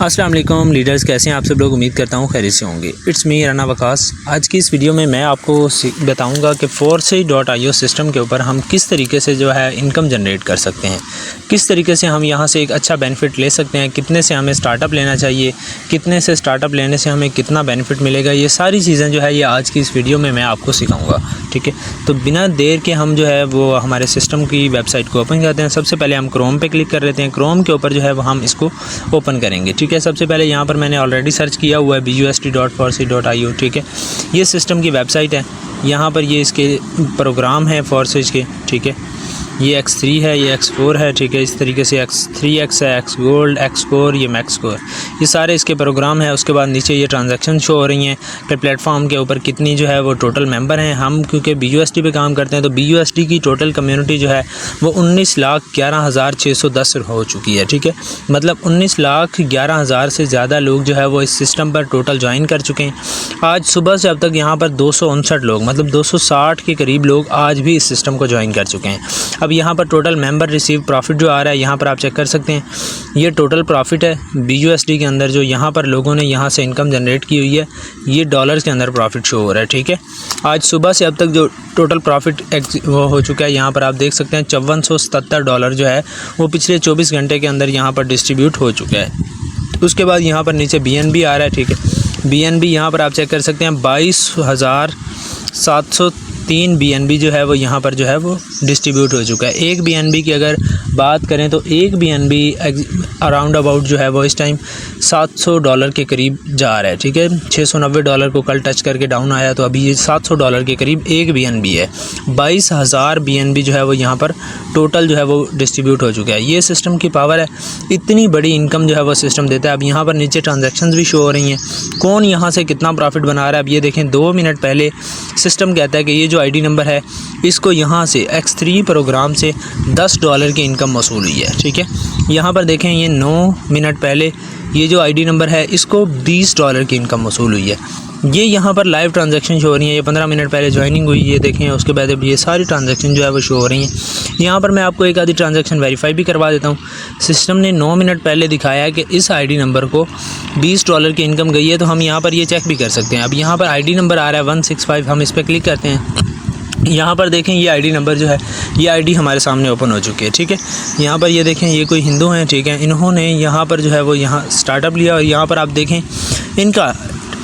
अस्सलाम वालेकुम लीडर्स, कैसे हैं आप सब लोग। उम्मीद करता हूँ खैरियत से होंगे। It's me Rana Waqas. आज की इस वीडियो में मैं आपको बताऊंगा कि Foresty.io सिस्टम के ऊपर हम किस तरीके से जो है इनकम जनरेट कर सकते हैं, किस तरीके से हम यहाँ से एक अच्छा बेनिफिट ले सकते हैं, कितने से हमें स्टार्टअप लेना चाहिए, कितने से स्टार्टअप लेने से हमें कितना बेनिफिट मिलेगा। ये सारी चीज़ें जो है ये आज की इस वीडियो में मैं आपको सिखाऊँगा। ठीक है, तो बिना देर के हम जो है वो हमारे सिस्टम की वेबसाइट को ओपन करते हैं। सबसे पहले हम क्रोम पे क्लिक कर लेते हैं। क्रोम के ऊपर जो है वो हम इसको ओपन करेंगे। ठीक है, सबसे पहले यहाँ पर मैंने ऑलरेडी सर्च किया हुआ है BUSD.Foresty.io। ठीक है, ये सिस्टम की वेबसाइट है। यहाँ पर ये इसके प्रोग्राम है Foresty के। ठीक है, ये X3 है, ये X4 है। ठीक है, इस तरीके से X3X है, X Gold, X Core, ये Max Core, ये सारे इसके प्रोग्राम है। उसके बाद नीचे ये ट्रांजैक्शन शो हो रही हैं कि प्लेटफॉर्म के ऊपर कितनी जो है वो टोटल मेंबर हैं। हम क्योंकि BUSD पे काम करते हैं तो BUSD की टोटल कम्युनिटी जो है वो 19,11,610 हो चुकी है। ठीक है, मतलब 19,11,000 से ज़्यादा लोग जो है वो इस सिस्टम पर टोटल ज्वाइन कर चुके हैं। आज सुबह से अब तक यहाँ पर 259 लोग, मतलब 260 के करीब लोग आज भी इस सिस्टम को ज्वाइन कर चुके हैं। अब यहाँ पर टोटल मेंबर रिसीव प्रॉफिट जो आ रहा है यहाँ पर आप चेक कर सकते हैं। ये टोटल प्रॉफिट है BUSD के अंदर जो यहाँ पर लोगों ने यहाँ से इनकम जनरेट की हुई है। ये डॉलर्स के अंदर प्रॉफिट शो हो रहा है। ठीक है, आज सुबह से अब तक जो टोटल प्रॉफिट वो हो चुका है यहाँ पर आप देख सकते हैं $5470 जो है वो पिछले 24 घंटे के अंदर यहाँ पर डिस्ट्रीब्यूट हो चुका है। उसके बाद यहाँ पर नीचे BNB आ रहा है। ठीक है, BNB यहाँ पर आप चेक कर सकते हैं 22,703 BNB जो है वो यहाँ पर जो है वो डिस्ट्रीब्यूट हो चुका है। एक BNB की अगर बात करें तो एक BNB अराउंड अबाउट जो है वो इस टाइम $700 के करीब जा रहा है। ठीक है, $690 को कल टच करके डाउन आया तो अभी ये $700 के करीब एक BNB है। 22,000 BNB जो है वो यहाँ पर टोटल जो है वो डिस्ट्रीब्यूट हो चुका है। ये सिस्टम की पावर है, इतनी बड़ी इनकम जो है वो सिस्टम देता है। अब यहाँ पर नीचे ट्रांजैक्शंस भी शो हो रही हैं, कौन यहाँ से कितना प्रॉफिट बना रहा है। अब ये देखें 2 मिनट पहले सिस्टम कहता है कि ये जो ID नंबर है इसको यहाँ से X3 प्रोग्राम से $10 की इनकम वसूल हुई है। ठीक है, यहाँ पर देखें ये 9 मिनट पहले ये जो ID नंबर है इसको $20 की इनकम वसूल हुई है। ये यहाँ पर लाइव ट्रांजैक्शन शो हो रही है। ये 15 मिनट पहले ज्वाइनिंग हुई, ये देखें। उसके बाद अब ये सारी ट्रांजैक्शन जो है वो शो हो रही हैं। यहाँ पर मैं आपको एक आधी ट्रांजैक्शन वेरीफाई भी करवा देता हूँ। सिस्टम ने 9 मिनट पहले दिखाया है कि इस ID नंबर को $20 की इनकम गई है, तो हम यहाँ पर ये चेक भी कर सकते हैं। अब यहाँ पर ID नंबर आ रहा है 165, हम इस पर क्लिक करते हैं। यहाँ पर देखें ये ID नंबर जो है ये ID हमारे सामने ओपन हो चुकी है। ठीक है, यहाँ पर ये देखें ये कोई हिंदू हैं। ठीक है, इन्होंने यहाँ पर जो है वो यहाँ स्टार्टअप लिया और यहाँ पर आप देखें इनका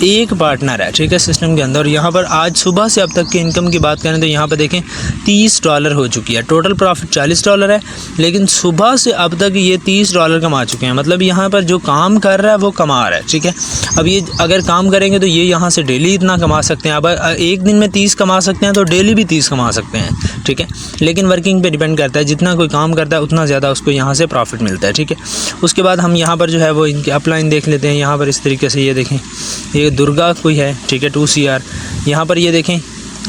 एक पार्टनर है। ठीक है, सिस्टम के अंदर। और यहाँ पर आज सुबह से अब तक की इनकम की बात करें तो यहाँ पर देखें $30 हो चुकी है। टोटल प्रॉफिट $40 है, लेकिन सुबह से अब तक ये $30 कमा चुके हैं। मतलब यहाँ पर जो काम कर रहा है वो कमा रहा है। ठीक है, अब ये अगर काम करेंगे तो ये यहाँ से डेली इतना कमा सकते हैं। अब एक दिन में 30 कमा सकते हैं तो डेली भी 30 कमा सकते हैं। ठीक है, लेकिन वर्किंग पे डिपेंड करता है, जितना कोई काम करता है उतना ज़्यादा उसको यहाँ से प्रॉफिट मिलता है। ठीक है, उसके बाद हम यहाँ पर जो है वो इनकी अपलाइन देख लेते हैं। यहाँ पर इस तरीके से ये देखें ये दुर्गा कोई है। ठीक है, 2CR। यहाँ पर ये देखें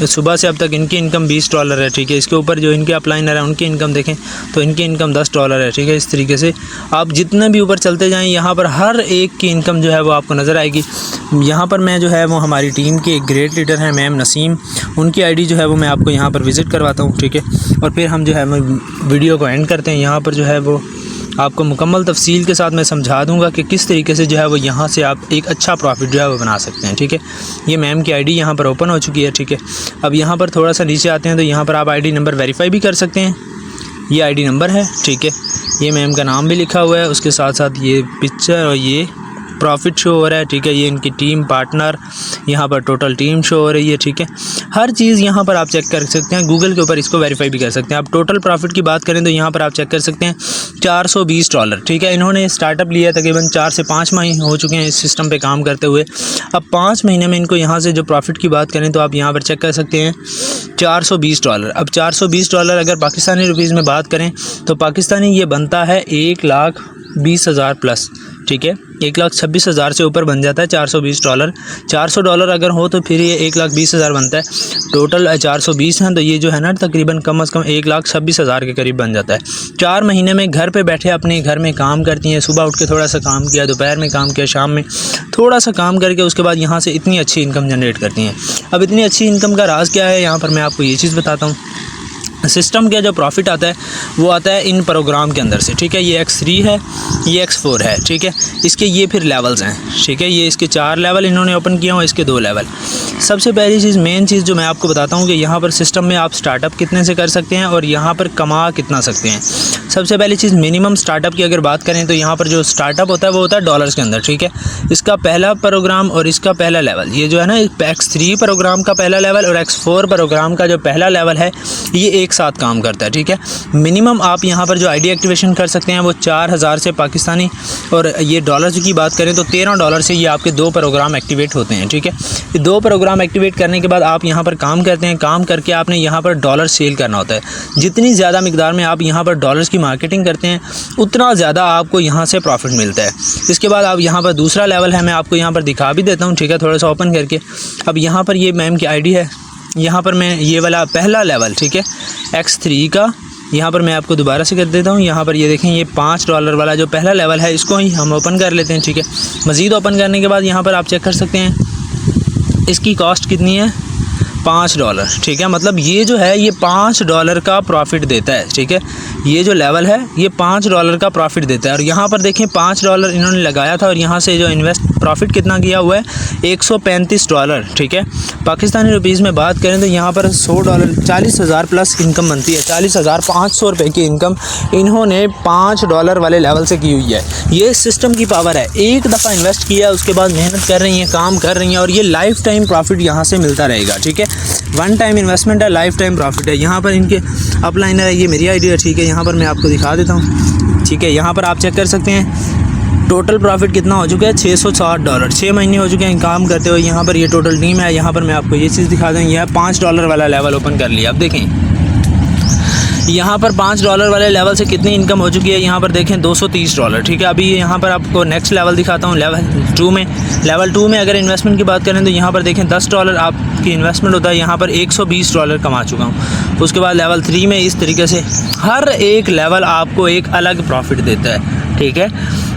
सुबह से अब तक इनकी इनकम $20 है। ठीक है, इसके ऊपर जो इनके अपलाइनर है उनकी इनकम देखें तो इनकी इनकम $10 है। ठीक है, इस तरीके से आप जितने भी ऊपर चलते जाएं यहाँ पर हर एक की इनकम जो है वो आपको नज़र आएगी। यहाँ पर मैं जो है वो हमारी टीम के एक ग्रेट लीडर हैं मैम नसीम, उनकी ID जो है वो मैं आपको यहाँ पर विज़िट करवाता हूँ। ठीक है, और फिर हम जो है वीडियो को एंड करते हैं। यहाँ पर जो है वो आपको मुकम्मल तफसील के साथ मैं समझा दूंगा कि किस तरीके से जो है वो यहाँ से आप एक अच्छा प्रॉफिट जो है वो बना सकते हैं। ठीक है, ये मैम की ID यहाँ पर ओपन हो चुकी है। ठीक है, अब यहाँ पर थोड़ा सा नीचे आते हैं तो यहाँ पर आप ID नंबर वेरीफाई भी कर सकते हैं। ये ID नंबर है। ठीक है, ये मैम का नाम भी लिखा हुआ है, उसके साथ साथ ये पिक्चर और ये प्रॉफिट शो हो रहा है। ठीक है, ये इनकी टीम पार्टनर, यहाँ पर टोटल टीम शो हो रही है। ठीक है, हर चीज़ यहाँ पर आप चेक कर सकते हैं। गूगल के ऊपर इसको वेरीफाई भी कर सकते हैं। आप टोटल प्रॉफिट की बात करें तो यहाँ पर आप चेक कर सकते हैं $420। ठीक है, इन्होंने स्टार्टअप लिया तकरीबन 4 से 5 महीने हो चुके हैं इस सिस्टम पे काम करते हुए। अब 5 महीने में इनको यहाँ से जो प्रॉफिट की बात करें तो आप यहाँ पर चेक कर सकते हैं $420। अब $420 अगर पाकिस्तानी रुपीज़ में बात करें तो पाकिस्तानी ये बनता है 1,20,000 प्लस। ठीक है, 1,26,000 से ऊपर बन जाता है $420। $400 अगर हो तो फिर ये 1,20,000 बनता है। टोटल 420 हैं तो ये जो है ना तकरीबन कम से कम 1,26,000 के करीब बन जाता है। 4 महीने में घर पे बैठे अपने घर में काम करती हैं। सुबह उठ के थोड़ा सा काम किया, दोपहर में काम किया, शाम में थोड़ा सा काम करके उसके बाद यहाँ से इतनी अच्छी इनकम जनरेट करती हैं। अब इतनी अच्छी इनकम का राज क्या है, यहाँ पर मैं आपको ये चीज़ बताता हूँ। सिस्टम का जो प्रॉफिट आता है वो आता है इन प्रोग्राम के अंदर से, ठीक है। ये X3 है, ये X4 है, ठीक है। इसके ये फिर लेवल्स हैं, ठीक है। ये इसके 4 लेवल इन्होंने ओपन किया हुआ, इसके 2 लेवल। सबसे पहली चीज़, मेन चीज़ जो मैं आपको बताता हूँ कि यहाँ पर सिस्टम में आप स्टार्टअप कितने से कर सकते हैं और यहाँ पर कमा कितना सकते हैं। सबसे पहली चीज़, मिनिमम स्टार्टअप की अगर बात करें तो यहाँ पर जो स्टार्टअप होता है वो होता है डॉलर्स के अंदर, ठीक है। इसका पहला प्रोग्राम और इसका पहला लेवल, ये जो है ना X3 प्रोग्राम का पहला लेवल और X4 प्रोग्राम का जो पहला लेवल है ये एक साथ काम करता है, ठीक है। मिनिमम आप यहाँ पर जो आईडी एक्टिवेशन कर सकते हैं वो 4000 से पाकिस्तानी, और ये डॉलर्स की बात करें तो $13 से ये आपके 2 प्रोग्राम एक्टिवेट होते हैं, ठीक है। ये 2 प्रोग्राम एक्टिवेट करने के बाद आप यहाँ पर काम करते हैं। काम करके आपने यहाँ पर डॉलर सेल करना होता है। जितनी ज़्यादा मिकदार में आप यहाँ पर डॉलर्स की मार्केटिंग करते हैं उतना ज़्यादा आपको यहाँ से प्रॉफिट मिलता है। इसके बाद आप यहाँ पर दूसरा लेवल है, मैं आपको यहाँ पर दिखा भी देता हूँ, ठीक है, थोड़ा सा ओपन करके। अब यहाँ पर ये मैम की आईडी है, यहाँ पर मैं ये वाला पहला लेवल, ठीक है, X3 का, यहाँ पर मैं आपको दोबारा से कर देता हूँ। यहाँ पर ये देखें, ये $5 वाला जो पहला लेवल है इसको ही हम ओपन कर लेते हैं, ठीक है। मज़ीद ओपन करने के बाद यहाँ पर आप चेक कर सकते हैं इसकी कॉस्ट कितनी है, $5, ठीक है। मतलब ये जो है ये $5 का प्रॉफिट देता है, ठीक है। ये जो लेवल है ये $5 का प्रॉफिट देता है। और यहाँ पर देखें $5 इन्होंने लगाया था और यहाँ से जो इन्वेस्ट प्रॉफिट कितना किया हुआ है, $135, ठीक है। पाकिस्तानी रुपीज़ में बात करें तो यहाँ पर $100 40,000 प्लस इनकम बनती है। 40,500 रुपये की इनकम इन्होंने $5 वाले लेवल से की हुई है। ये सिस्टम की पावर है। एक दफ़ा इन्वेस्ट किया उसके बाद मेहनत कर रही हैं, काम कर रही हैं और ये लाइफ टाइम प्रॉफिट यहाँ से मिलता रहेगा, ठीक है। वन टाइम इन्वेस्टमेंट है, लाइफ टाइम प्रॉफिट है। यहाँ पर इनके अपलाइन है, ये मेरी आईडी है, ठीक है। यहाँ पर मैं आपको दिखा देता हूँ, ठीक है। यहाँ पर आप चेक कर सकते हैं टोटल प्रॉफिट कितना हो चुका है, $660। 6 महीने हो चुके हैं काम करते हुए। यहाँ पर ये टोटल टीम है। यहाँ पर मैं आपको ये चीज़ दिखा दूँ, यह $5 वाला लेवल ओपन कर लिया। अब देखें यहाँ पर $5 वाले लेवल से कितनी इनकम हो चुकी है, यहाँ पर देखें $230, ठीक है। अभी यहाँ पर आपको नेक्स्ट लेवल दिखाता हूँ, लेवल 2 में। लेवल 2 में अगर इन्वेस्टमेंट की बात करें तो यहाँ पर देखें $10 आपकी इन्वेस्टमेंट होता है, यहाँ पर $120 कमा चुका हूँ। उसके बाद लेवल 3 में इस तरीके से हर एक लेवल आपको एक अलग प्रॉफिट देता है, ठीक है।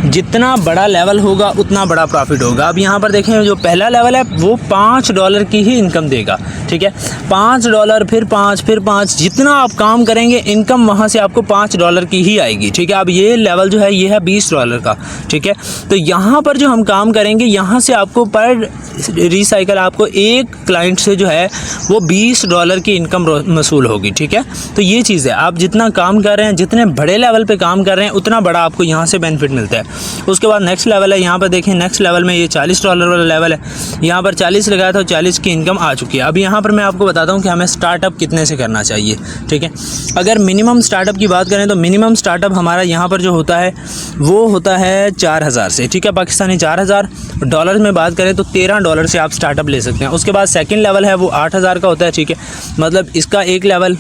जितना बड़ा लेवल होगा उतना बड़ा प्रॉफिट होगा। अब यहाँ पर देखें जो पहला लेवल है वो $5 की ही इनकम देगा, ठीक है। $5 फिर 5 फिर 5, जितना आप काम करेंगे इनकम वहाँ से आपको $5 की ही आएगी, ठीक है। अब ये लेवल जो है ये है $20 का, ठीक है। तो यहाँ पर जो हम काम करेंगे यहाँ से आपको पर रिसाइकल आपको एक क्लाइंट से जो है वो $20 की इनकम वसूल होगी, ठीक है। तो ये चीज़ है, आप जितना काम कर रहे हैं, जितने बड़े लेवल पे काम कर रहे हैं उतना बड़ा आपको यहाँ से बेनिफिट मिलता है। उसके बाद नेक्स्ट लेवल है, यहाँ पर देखें नेक्स्ट लेवल में ये $40 वाला लेवल है। यहाँ पर 40 लगाया था, 40 की इनकम आ चुकी है। अब यहाँ पर मैं आपको बताता हूँ कि हमें स्टार्टअप कितने से करना चाहिए, ठीक है। अगर मिनिमम स्टार्टअप की बात करें तो मिनिमम स्टार्टअप हमारा यहाँ पर जो होता है वो होता है 4000 से, ठीक है, पाकिस्तानी 4000। डॉलर में बात करें तो $13 से आप स्टार्टअप ले सकते हैं। उसके बाद सेकंड लेवल है वो 8000 का होता है, ठीक है। मतलब इसका एक लेवल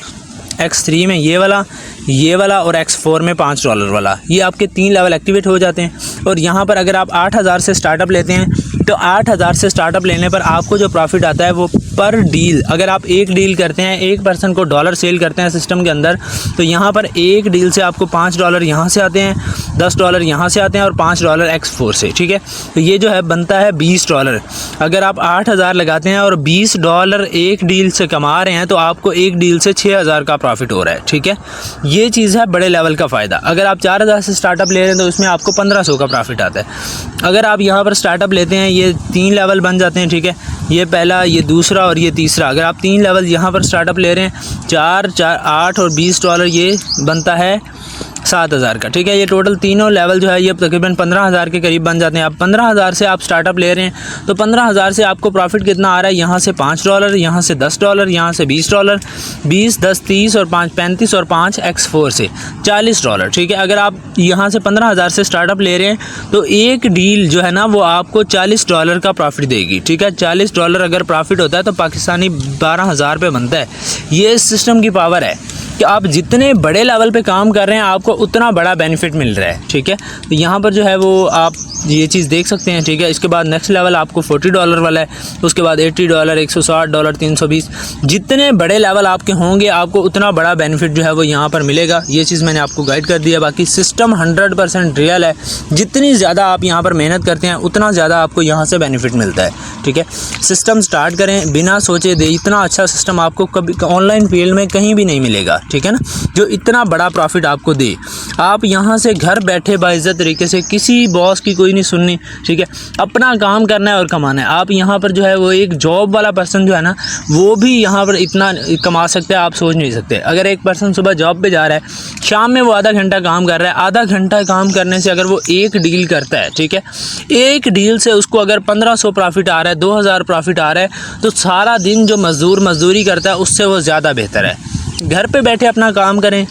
X3 में ये वाला और X4 में $5 वाला, ये आपके 3 लेवल एक्टिवेट हो जाते हैं। और यहाँ पर अगर आप 8000 से स्टार्टअप लेते हैं तो 8000 से स्टार्टअप लेने पर आपको जो प्रॉफिट आता है वो पर डील, अगर आप एक डील करते हैं, एक पर्सन को डॉलर सेल करते हैं सिस्टम के अंदर, तो यहाँ पर एक डील से आपको $5 यहाँ से आते हैं, $10 यहाँ से आते हैं और $5 X4 से, ठीक है। तो ये जो है बनता है $20। अगर आप 8000 लगाते हैं और $20 एक डील से कमा रहे हैं तो आपको एक डील से 6000 का प्रॉफिट हो रहा है, ठीक है। ये चीज़ है बड़े लेवल का फ़ायदा। अगर आप 4000 से स्टार्टअप ले रहे हैं तो उसमें आपको 1500 का प्रॉफिट आता है। अगर आप यहाँ पर स्टार्टअप लेते हैं, ये 3 लेवल बन जाते हैं, ठीक है। ये पहला, ये दूसरा और ये तीसरा। अगर आप 3 लेवल यहाँ पर स्टार्टअप ले रहे हैं, 4, 8 और $20, ये बनता है 7000 का, ठीक है। ये टोटल तीनों लेवल जो है ये तकरीबन 15000 के करीब बन जाते हैं। आप 15000 से आप स्टार्टअप ले रहे हैं तो 15000 से आपको प्रॉफिट कितना आ रहा है, यहाँ से $5, यहाँ से $10, यहाँ से $20, 20, 10, 30 और 5, 35 और 5 X4 से $40, ठीक है। अगर आप यहाँ से 15000 से स्टार्टअप ले रहे हैं तो एक डील जो है ना वो आपको $40 का प्रॉफिट देगी, ठीक है। $40 अगर प्रॉफिट होता है तो पाकिस्तानी 12000 रुपये बनता है। ये सिस्टम की पावर है कि आप जितने बड़े लेवल पे काम कर रहे हैं आपको उतना बड़ा बेनिफिट मिल रहा है, ठीक है। तो यहाँ पर जो है वो आप ये चीज़ देख सकते हैं, ठीक है। इसके बाद नेक्स्ट लेवल आपको $40 वाला है, उसके बाद $80, $160, $320। जितने बड़े लेवल आपके होंगे आपको उतना बड़ा बेनिफिट जो है वो यहाँ पर मिलेगा। ये चीज़ मैंने आपको गाइड कर दिया। बाकी सिस्टम 100% रियल है। जितनी ज़्यादा आप यहाँ पर मेहनत करते हैं उतना ज़्यादा आपको यहाँ से बेनिफिट मिलता है, ठीक है। सिस्टम स्टार्ट करें बिना सोचे दे, इतना अच्छा सिस्टम आपको कभी ऑनलाइन फील्ड में कहीं भी नहीं मिलेगा, ठीक है ना, जो इतना बड़ा प्रॉफिट आपको दे। आप यहाँ से घर बैठे बाइज्जत तरीके से, किसी बॉस की कोई नहीं सुननी, ठीक है, अपना काम करना है और कमाना है। आप यहाँ पर जो है वो एक जॉब वाला पर्सन जो है ना, वो भी यहाँ पर इतना कमा सकते हैं, आप सोच नहीं सकते। अगर एक पर्सन सुबह जॉब पे जा रहा है, शाम में वो आधा घंटा काम कर रहा है, आधा घंटा काम करने से अगर वो एक डील करता है, ठीक है, एक डील से उसको अगर 1500 प्रॉफिट आ रहा है, 2000 प्रॉफिट आ रहा है, तो सारा दिन जो मज़दूर मज़दूरी करता है उससे वो ज़्यादा बेहतर है। घर पे बैठे अपना काम करें,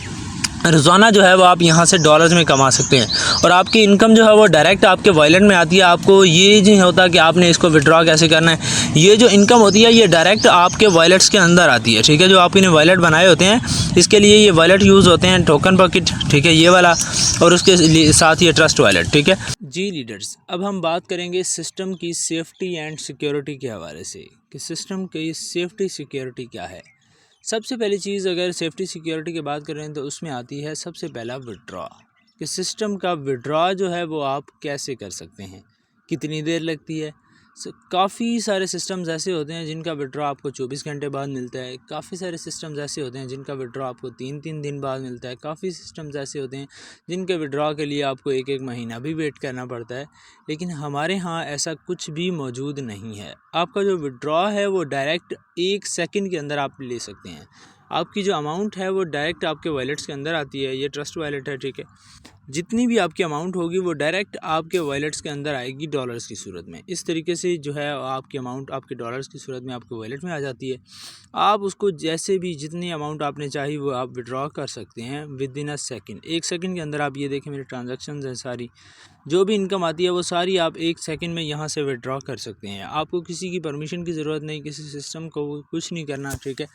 रोज़ाना जो है वो आप यहाँ से डॉलर्स में कमा सकते हैं, और आपकी इनकम जो है वो डायरेक्ट आपके वॉलेट में आती है। आपको ये नहीं होता कि आपने इसको विड्रॉ कैसे करना है, ये जो इनकम होती है ये डायरेक्ट आपके वॉलेट्स के अंदर आती है, ठीक है। जो आपने वॉलेट बनाए होते हैं, इसके लिए ये वॉलेट यूज़ होते हैं, टोकन पॉकेट, ठीक है, ये वाला, और उसके साथ ये ट्रस्ट वॉलेट, ठीक है जी लीडर्स। अब हम बात करेंगे सिस्टम की सेफ्टी एंड सिक्योरिटी के हवाले से कि सिस्टम की सेफ्टी सिक्योरिटी क्या है। सबसे पहली चीज़, अगर सेफ्टी सिक्योरिटी की बात करें तो उसमें आती है सबसे पहला विड्रॉ, कि सिस्टम का विड्रॉ जो है वो आप कैसे कर सकते हैं, कितनी देर लगती है। काफ़ी सारे सिस्टम्स ऐसे होते हैं जिनका विड्रॉ आपको 24 घंटे बाद मिलता है, काफ़ी सारे सिस्टम्स ऐसे होते हैं जिनका विड्रॉ आपको 3-3 दिन बाद मिलता है, काफ़ी सिस्टम्स ऐसे होते हैं जिनके विड्रॉ के लिए आपको 1-1 महीना भी वेट करना पड़ता है। लेकिन हमारे यहाँ ऐसा कुछ भी मौजूद नहीं है। आपका जो विड्रॉ है वो डायरेक्ट 1 सेकंड के अंदर आप ले सकते हैं। आपकी जो अमाउंट है वो डायरेक्ट आपके वॉलेट्स के अंदर आती है। ये ट्रस्ट वॉलेट है, ठीक है। जितनी भी आपकी अमाउंट होगी वो डायरेक्ट आपके वॉलेट्स के अंदर आएगी डॉलर्स की सूरत में। इस तरीके से जो है आपकी अमाउंट आपके डॉलर्स की सूरत में आपके वॉलेट में आ जाती है। आप उसको जैसे भी जितनी अमाउंट आपने चाही वो आप विड्रॉ कर सकते हैं with in a second. 1 second के अंदर आप ये देखें मेरी ट्रांजैक्शंस हैं सारी, जो भी इनकम आती है वो सारी आप 1 सेकंड में यहाँ से विड्रॉ कर सकते हैं। आपको किसी की परमिशन की ज़रूरत नहीं, किसी सिस्टम को कुछ नहीं करना, ठीक है।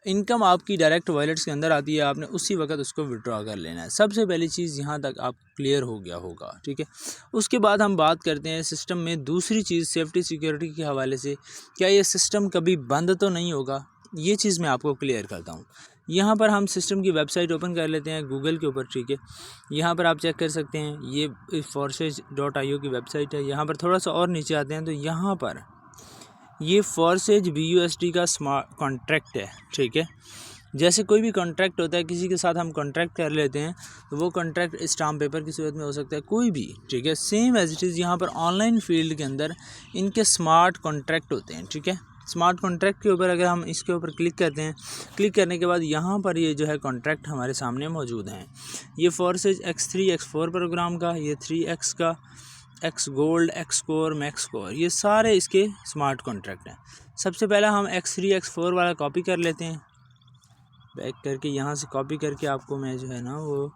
इनकम आपकी डायरेक्ट वॉलेट्स के अंदर आती है, आपने उसी वक्त उसको विड्रॉ कर लेना है। सबसे पहली चीज़ यहाँ तक आप क्लियर हो गया होगा, ठीक है। उसके बाद हम बात करते हैं सिस्टम में दूसरी चीज़ सेफ्टी सिक्योरिटी के हवाले से, क्या ये सिस्टम कभी बंद तो नहीं होगा, ये चीज़ मैं आपको क्लियर करता हूँ। यहाँ पर हम सिस्टम की वेबसाइट ओपन कर लेते हैं गूगल के ऊपर, ठीक है। यहाँ पर आप चेक कर सकते हैं, ये forces.io की वेबसाइट है। यहाँ पर थोड़ा सा और नीचे आते हैं तो यहाँ पर ये Forces BUSD का स्मार्ट कॉन्ट्रैक्ट है, ठीक है। जैसे कोई भी कॉन्ट्रैक्ट होता है, किसी के साथ हम कॉन्ट्रैक्ट कर लेते हैं तो वो कॉन्ट्रैक्ट स्टाम्प पेपर की सूरत में हो सकता है, कोई भी, ठीक है। सेम एज इट इज़ यहाँ पर ऑनलाइन फील्ड के अंदर इनके स्मार्ट कॉन्ट्रैक्ट होते हैं, ठीक है। स्मार्ट कॉन्ट्रैक्ट के ऊपर अगर हम इसके ऊपर क्लिक करते हैं, क्लिक करने के बाद यहाँ पर ये जो है कॉन्ट्रैक्ट हमारे सामने मौजूद हैं। ये Forces X3 X4 प्रोग्राम का, ये 3X का, X gold, X core, max core, ये सारे इसके स्मार्ट कॉन्ट्रैक्ट हैं। सबसे पहला हम X3 X4 वाला कॉपी कर लेते हैं, बैक करके यहाँ से कॉपी करके आपको मैं जो है ना वो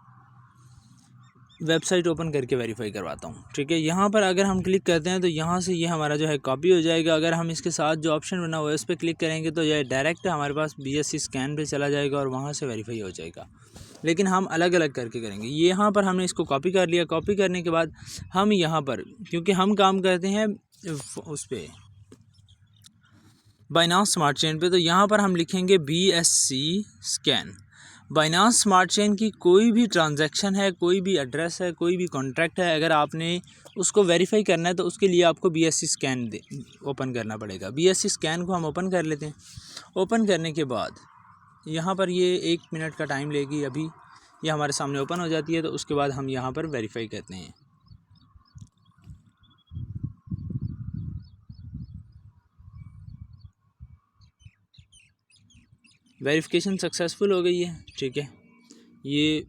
वेबसाइट ओपन करके वेरीफाई करवाता हूँ, ठीक है। यहाँ पर अगर हम क्लिक करते हैं तो यहाँ से ये हमारा जो है कॉपी हो जाएगा। अगर हम इसके साथ जो ऑप्शन बना हुआ है उस पर क्लिक करेंगे तो ये डायरेक्ट हमारे पास BSC स्कैन पे चला जाएगा और वहाँ से वेरीफाई हो जाएगा। लेकिन हम अलग अलग करके करेंगे। ये यहाँ पर हमने इसको कॉपी कर लिया। कॉपी करने के बाद हम यहाँ पर, क्योंकि हम काम करते हैं उस पर बाइनांस स्मार्ट चेन पे, तो यहाँ पर हम लिखेंगे BSC scan. Binance smart chain की कोई भी ट्रांजैक्शन है, कोई भी एड्रेस है, कोई भी कॉन्ट्रैक्ट है, अगर आपने उसको वेरीफाई करना है तो उसके लिए आपको BSC स्कैन ओपन करना पड़ेगा। BSC स्कैन को हम ओपन कर लेते हैं। ओपन करने के बाद यहाँ पर ये 1 मिनट का टाइम लेगी, अभी ये हमारे सामने ओपन हो जाती है। तो उसके बाद हम यहाँ पर वेरीफाई करते हैं। वेरिफिकेशन सक्सेसफुल हो गई है, ठीक है। ये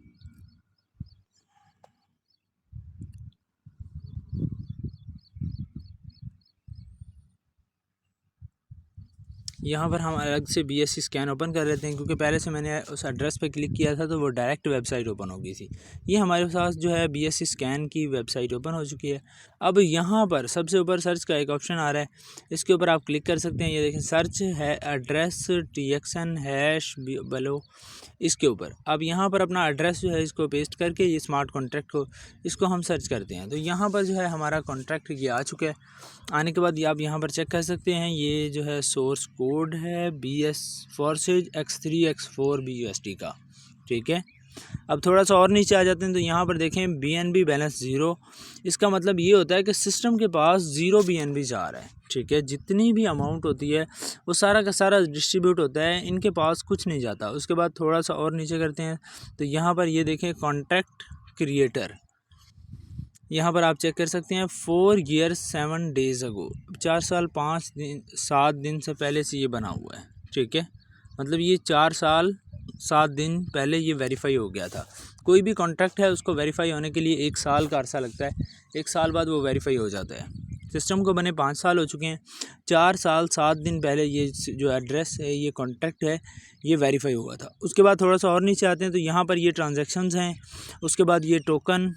यहाँ पर हम अलग से BSC स्कैन ओपन कर लेते हैं, क्योंकि पहले से मैंने उस एड्रेस पे क्लिक किया था तो वो डायरेक्ट वेबसाइट ओपन हो गई थी। ये हमारे पास जो है BSC स्कैन की वेबसाइट ओपन हो चुकी है। अब यहाँ पर सबसे ऊपर सर्च का एक ऑप्शन आ रहा है, इसके ऊपर आप क्लिक कर सकते हैं। ये देखें, सर्च है एड्रेस TXN हैश बलो, इसके ऊपर अब यहाँ पर अपना एड्रेस जो है इसको पेस्ट करके ये स्मार्ट कॉन्ट्रैक्ट को इसको हम सर्च करते हैं। तो यहाँ पर जो है हमारा कॉन्ट्रैक्ट ये आ चुका है। आने के बाद आप यहाँ पर चेक कर सकते हैं, ये जो है सोर्स कोड है Forces X3 X4 BUSD का, ठीक है। अब थोड़ा सा और नीचे आ जाते हैं तो यहाँ पर देखें BNB बैलेंस 0। इसका मतलब ये होता है कि सिस्टम के पास 0 BNB जा रहा है, ठीक है। जितनी भी अमाउंट होती है वो सारा का सारा डिस्ट्रीब्यूट होता है, इनके पास कुछ नहीं जाता। उसके बाद थोड़ा सा और नीचे करते हैं तो यहाँ पर ये देखें कॉन्ट्रैक्ट क्रिएटर, यहाँ पर आप चेक कर सकते हैं 4 years 7 days अगो, 4 साल 5 दिन 7 दिन से पहले से ये बना हुआ है, ठीक है। मतलब ये 4 साल 7 दिन पहले ये वेरीफाई हो गया था। कोई भी कॉन्ट्रैक्ट है उसको वेरीफाई होने के लिए 1 साल का अरसा लगता है, 1 साल बाद वो वेरीफाई हो जाता है। सिस्टम को बने 5 साल हो चुके हैं, 4 साल 7 दिन पहले ये जो एड्रेस है, ये कॉन्ट्रैक्ट है, ये वेरीफाई हुआ था। उसके बाद थोड़ा सा और नीचे आते हैं तो यहाँ पर ये ट्रांजैक्शंस हैं। उसके बाद ये टोकन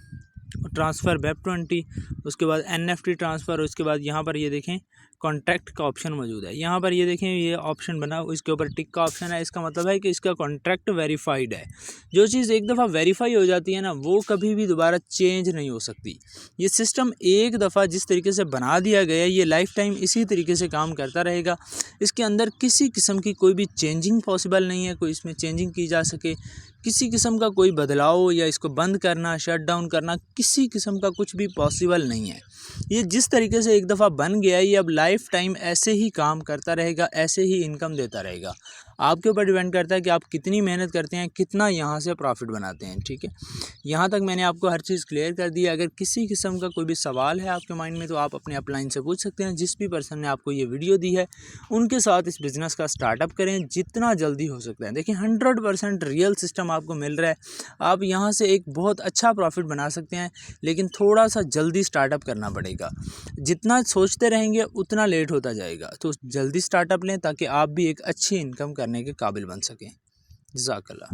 ट्रांसफ़र Web20, उसके बाद NFT ट्रांसफ़र, उसके बाद यहाँ पर ये देखें कॉन्ट्रैक्ट का ऑप्शन मौजूद है। यहाँ पर ये देखें ये ऑप्शन बना, इसके ऊपर टिक का ऑप्शन है। इसका मतलब है कि इसका कॉन्ट्रैक्ट वेरीफाइड है। जो चीज़ एक दफ़ा वेरीफाई हो जाती है ना, वो कभी भी दोबारा चेंज नहीं हो सकती। ये सिस्टम एक दफ़ा जिस तरीके से बना दिया गया है, ये लाइफ टाइम इसी तरीके से काम करता रहेगा। इसके अंदर किसी किस्म की कोई भी चेंजिंग पॉसिबल नहीं है, कोई इसमें चेंजिंग की जा सके, किसी किस्म का कोई बदलाव या इसको बंद करना, शट डाउन करना, किसी किस्म का कुछ भी पॉसिबल नहीं है। ये जिस तरीके से एक दफ़ा बन गया है, ये अब लाइफ टाइम ऐसे ही काम करता रहेगा, ऐसे ही इनकम देता रहेगा। आपके ऊपर डिपेंड करता है कि आप कितनी मेहनत करते हैं, कितना यहाँ से प्रॉफिट बनाते हैं, ठीक है। यहाँ तक मैंने आपको हर चीज़ क्लियर कर दी है। अगर किसी किस्म का कोई भी सवाल है आपके माइंड में तो आप अपने अपलाइन से पूछ सकते हैं। जिस भी पर्सन ने आपको ये वीडियो दी है उनके साथ इस बिज़नेस का स्टार्टअप करें जितना जल्दी हो सकता है। देखिए 100% रियल सिस्टम आपको मिल रहा है, आप यहाँ से एक बहुत अच्छा प्रॉफिट बना सकते हैं, लेकिन थोड़ा सा जल्दी स्टार्टअप करना पड़ेगा। जितना सोचते रहेंगे उतना लेट होता जाएगा, तो जल्दी स्टार्टअप लें ताकि आप भी एक अच्छी इनकम करने के काबिल बन सकें। जज़ाकल्लाह।